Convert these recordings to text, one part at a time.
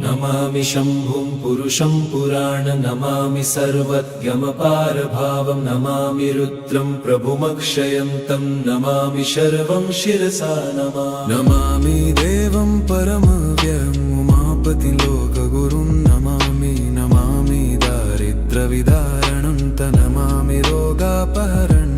नमामि शम्भुं पुरुषं पुराण नमामि सर्वज्ञमपारभावं नमामि रुद्रं प्रभुमक्षयन्तं नमामि शर्वं शिरसा नमामि देवं परमव्ययम् उमापतिलोकगुरुं नमामि दारिद्र्यविदारणं नमामि रोगापहरणं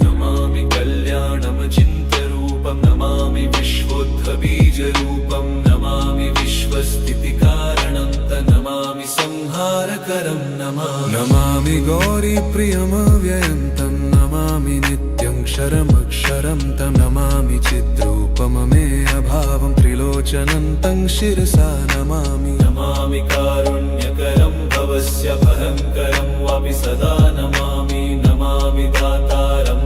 नमामि कल्याणमचिन्त्यरूपं नमामि विश्वोद्भबीजरूपं नमामि विश्वस्थितिकारणं नमामि संहारकरं नमामि गौरीप्रियमव्ययं तं नमामि नित्यं क्षरमक्षरं तं नमामि चिद्रूपममेयभावं त्रिलोचनं तं शिरसा नमामि कारुण्यकरं भवस्य भयङ्करं वापि सदा नमामि दातारं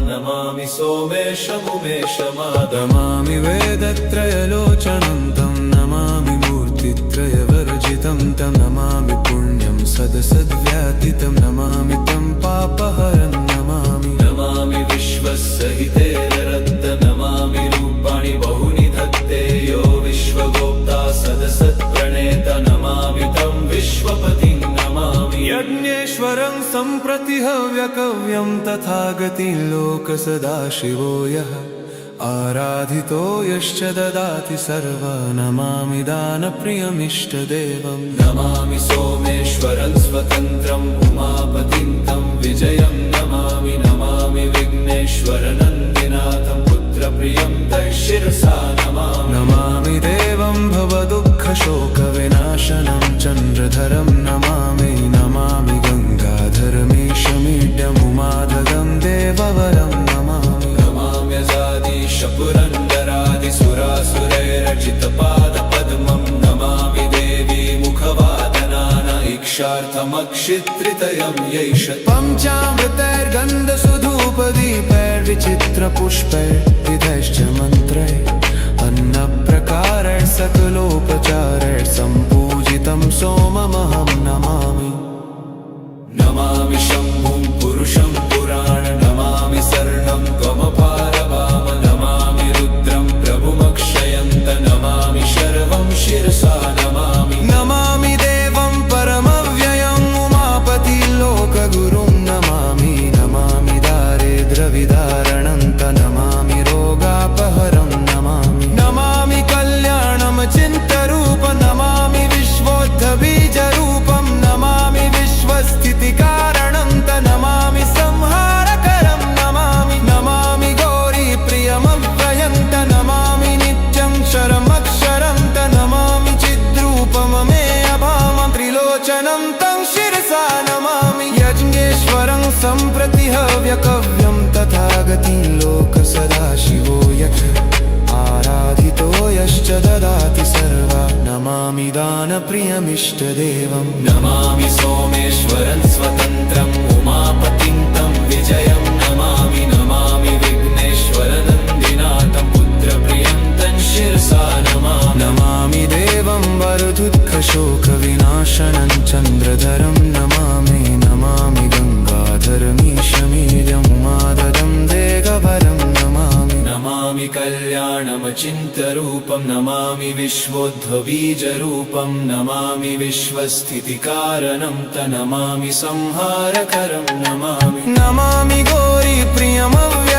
नमामि सोमेशमुमेशमादमामि वेदत्रयलोचनं तं नमामि मूर्तित्रयवर्जितं तं नमामि पुण्यं सदसद्व्यातितं नमामि तं पापहरं नमामि विश्वसहितेररत्त नमामि रूपाणि बहूनि धत्ते यो विश्वगोप्ता सदसत्प्रणेत नमामि तं विश्वपतिं नमामि यज्ञेश्वरं सम्प्रति हव्यकव्यं तथागतिं लोकसदाशिवो यः आराधितो यश्च ददाति सर्वा नमामि दानप्रियमिष्टदेवं नमामि सोमेश्वरं स्वतन्त्रम् उमापतिं तं विजयं नमामि विघ्नेश्वरनन्दिनाथं पुत्रप्रियं तं शिरसा नमामि देवं भवदुःखशोकविनाशनं चन्द्रधरं नमामि गङ्गाधरमीशमीड्यमुमाधगं देववरं पुरन्दरादिसुरासुरैरचितपादपद्मं नमामि देवी मुखवादनान इक्षार्थमक्षित्रितयं यैष पञ्चामृतैर्गन्धसुधूपदीपैर्विचित्रपुष्पैर्विधैश्च मन्त्रैः अन्नप्रकारैः सकलोपचारैः सम्पूजितं सोममहं नमामि शम्भुं पुरुषं पुराण नमामि शरणं त्वमपारवाम नमामि रुद्रं प्रभुमक्षयन्त नमामि शर्वं शिरसा नमामि देवं परमव्ययम् उमापतिलोकगुरुं नमामि दारिद्र्यविदारणं नमामि रोगापहरं नमामि कल्याणमचिन्त्यरूपं नमामि विश्वोद्भबीजरूपं नमामि विश्वस्थितिकारणं नमामि संहारकरं नमामि गौरीप्रियमव्ययं नमामि नित्यं क्षरमक्षरं नमामि चिद्रूपममेयभावं त्रिलोचनं तं शिरसा नमामि यज्ञेश्वरं सम्प्रति हव्यकव्यं तथागतिं लोकसदाशिवो यः आराधितो यश्च ददाति सर्वा नमामि दानप्रियमिष्टदेवं नमामि सोमेश्वरं स्वतन्त्रम् उमापतिं तं विजयं नमामि विघ्नेश्वरनन्दिनाथं पुत्रप्रियं तं शिरसा नमामि देवं वरदुःखशोकविनाशनं चन्द्रधरं नमामि गङ्गाधरमीशमीड्यमुमाददं देववरं नमामि कल्याणमचिन्त्यरूपं नमामि विश्वोद्भबीजरूपं नमामि विश्वस्थितिकारणं नमामि संहारकरं नमामि गौरीप्रियमव्ययम्